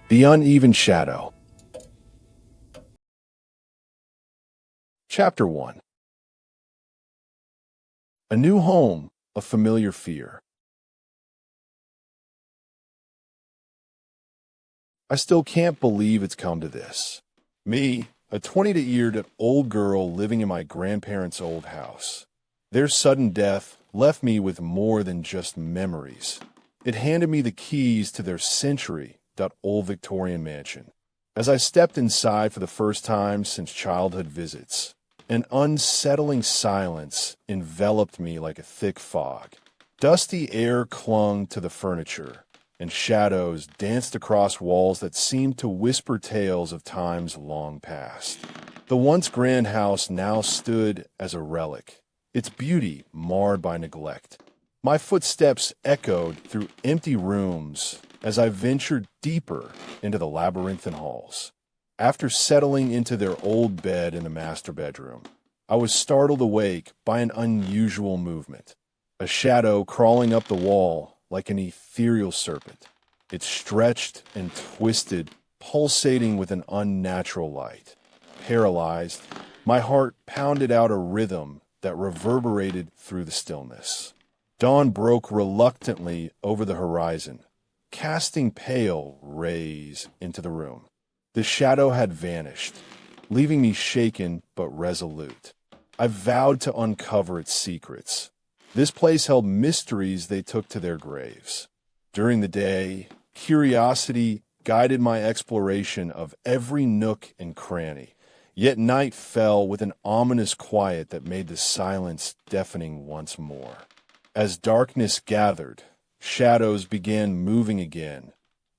The Uneven Shadow. Chapter 1. A new home, a familiar fear. I still can't believe it's come to this. Me, a 20-year-old old girl living in my grandparents' old house. Their sudden death left me with more than just memories. It handed me the keys to their century-old Victorian mansion. As I stepped inside for the first time since childhood visits, an unsettling silence enveloped me like a thick fog. Dusty air clung to the furniture, and shadows danced across walls that seemed to whisper tales of times long past. The once grand house now stood as a relic, its beauty marred by neglect. My footsteps echoed through empty rooms as I ventured deeper into the labyrinthine halls. After settling into their old bed in the master bedroom, I was startled awake by an unusual movement. A shadow crawling up the wall like an ethereal serpent. It stretched and twisted, pulsating with an unnatural light. Paralyzed, my heart pounded out a rhythm that reverberated through the stillness. Dawn broke reluctantly over the horizon, casting pale rays into the room. The shadow had vanished, leaving me shaken but resolute. I vowed to uncover its secrets. This place held mysteries they took to their graves. During the day, curiosity guided my exploration of every nook and cranny, yet night fell with an ominous quiet that made the silence deafening once more. As darkness gathered, shadows began moving again,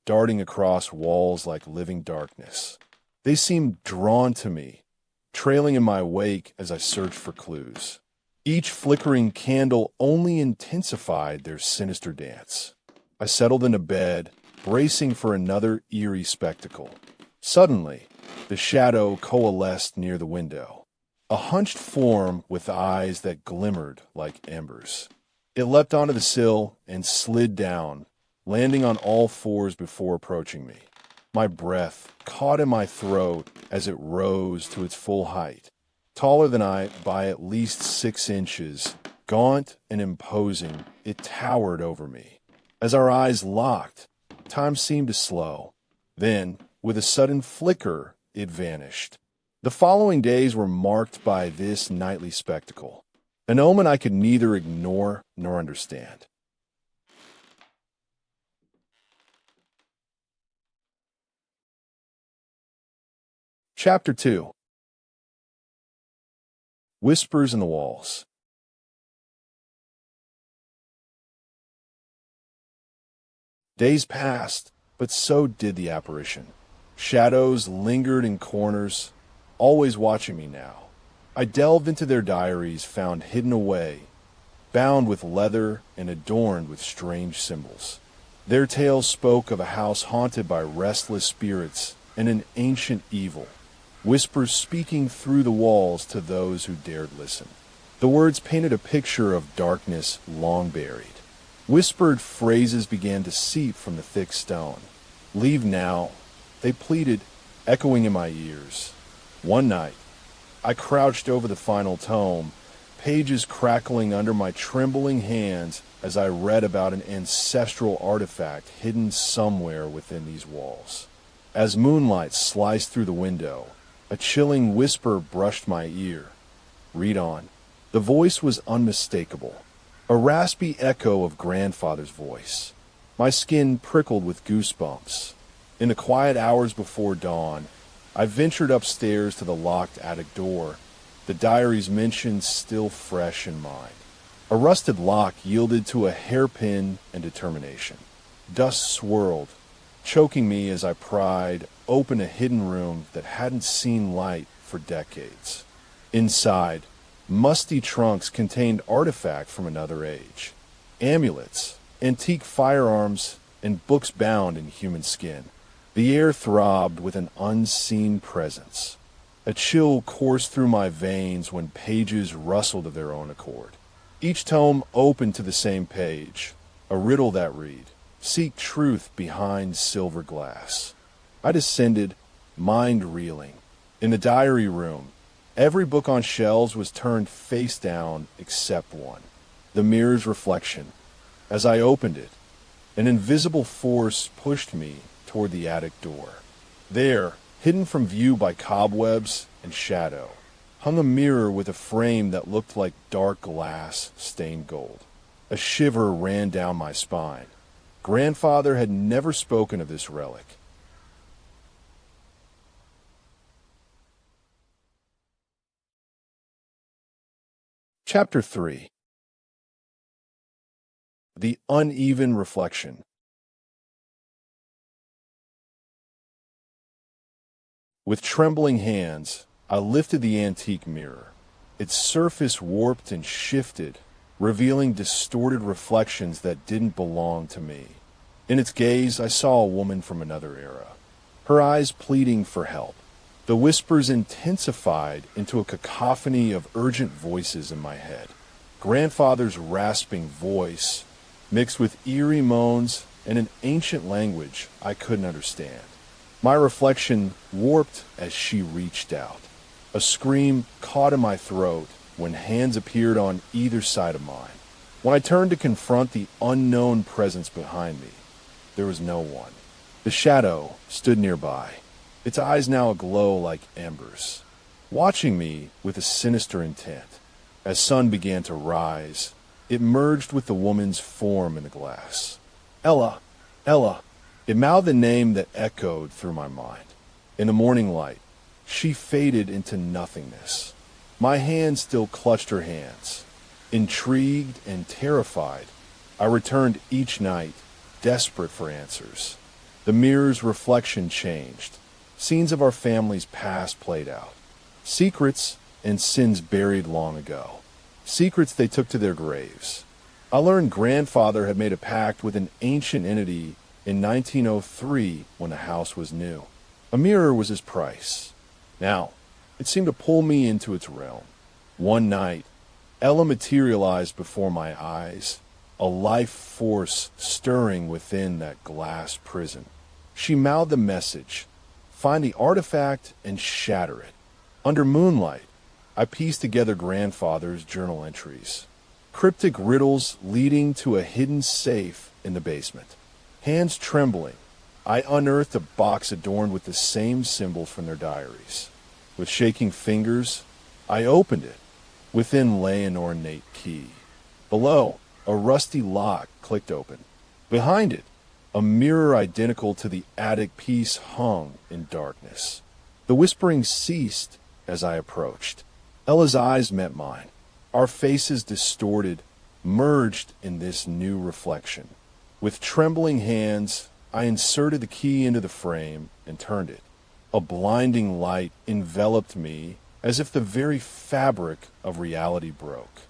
darting across walls like living darkness. They seemed drawn to me, trailing in my wake as I searched for clues. Each flickering candle only intensified their sinister dance. I settled into bed, bracing for another eerie spectacle. Suddenly, the shadow coalesced near the window, a hunched form with eyes that glimmered like embers. It leapt onto the sill and slid down, landing on all fours before approaching me. My breath caught in my throat as it rose to its full height. Taller than I by at least 6 inches, gaunt and imposing, it towered over me. As our eyes locked, time seemed to slow. Then, with a sudden flicker, it vanished. The following days were marked by this nightly spectacle, an omen I could neither ignore nor understand. Chapter 2. Whispers in the Walls. Days passed, but so did the apparition. Shadows lingered in corners, always watching me now. I delved into their diaries, found hidden away, bound with leather and adorned with strange symbols. Their tales spoke of a house haunted by restless spirits and an ancient evil, whispers speaking through the walls to those who dared listen. The words painted a picture of darkness long buried. Whispered phrases began to seep from the thick stone. "Leave now," they pleaded, echoing in my ears. One night, I crouched over the final tome, pages crackling under my trembling hands as I read about an ancestral artifact hidden somewhere within these walls. As moonlight sliced through the window, a chilling whisper brushed my ear. "Read on." The voice was unmistakable, a raspy echo of grandfather's voice. My skin prickled with goosebumps. In the quiet hours before dawn, I ventured upstairs to the locked attic door, the diary's mentions still fresh in mind. A rusted lock yielded to a hairpin and determination. Dust swirled, choking me as I pried open a hidden room that hadn't seen light for decades. Inside, musty trunks contained artifacts from another age. Amulets, antique firearms, and books bound in human skin. The air throbbed with an unseen presence. A chill coursed through my veins when pages rustled of their own accord. Each tome opened to the same page, a riddle that read, "Seek truth behind silver glass." I descended, mind reeling. In the diary room, every book on shelves was turned face down except one, the mirror's reflection. As I opened it, an invisible force pushed me toward the attic door. There, hidden from view by cobwebs and shadow, hung a mirror with a frame that looked like dark glass stained gold. A shiver ran down my spine. Grandfather had never spoken of this relic. Chapter 3. The Uneven Reflection. With trembling hands, I lifted the antique mirror. Its surface warped and shifted, revealing distorted reflections that didn't belong to me. In its gaze, I saw a woman from another era, her eyes pleading for help. The whispers intensified into a cacophony of urgent voices in my head. Grandfather's rasping voice, mixed with eerie moans and an ancient language I couldn't understand. My reflection warped as she reached out. A scream caught in my throat when hands appeared on either side of mine. When I turned to confront the unknown presence behind me, there was no one. The shadow stood nearby, its eyes now aglow like embers, watching me with a sinister intent. As sun began to rise, it merged with the woman's form in the glass. Ella, Ella. It mouthed a name that echoed through my mind. In the morning light, she faded into nothingness. My hand still clutched her hands. Intrigued and terrified, I returned each night, desperate for answers. The mirror's reflection changed. Scenes of our family's past played out. Secrets and sins buried long ago. Secrets they took to their graves. I learned grandfather had made a pact with an ancient entity in 1903 when the house was new. A mirror was his price. Now, it seemed to pull me into its realm. One night, Ella materialized before my eyes, a life force stirring within that glass prison. She mouthed a message: find the artifact and shatter it. Under moonlight, I pieced together grandfather's journal entries. Cryptic riddles leading to a hidden safe in the basement. Hands trembling, I unearthed a box adorned with the same symbol from their diaries. With shaking fingers, I opened it. Within lay an ornate key. Below, a rusty lock clicked open. Behind it, a mirror identical to the attic piece hung in darkness. The whispering ceased as I approached. Ella's eyes met mine. Our faces distorted, merged in this new reflection. With trembling hands, I inserted the key into the frame and turned it. A blinding light enveloped me as if the very fabric of reality broke.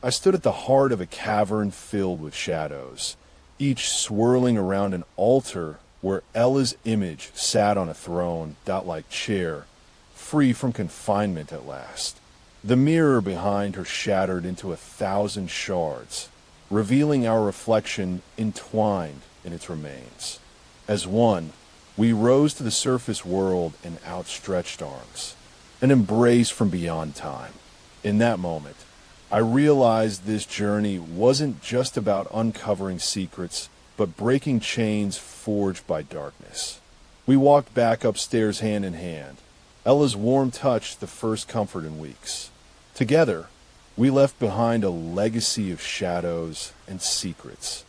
I stood at the heart of a cavern filled with shadows, each swirling around an altar where Ella's image sat on a throne, dot-like chair, free from confinement at last. The mirror behind her shattered into 1,000 shards, revealing our reflection entwined in its remains. As one, we rose to the surface world in outstretched arms, an embrace from beyond time. In that moment, I realized this journey wasn't just about uncovering secrets, but breaking chains forged by darkness. We walked back upstairs hand in hand, Ella's warm touch the first comfort in weeks. Together, we left behind a legacy of shadows and secrets,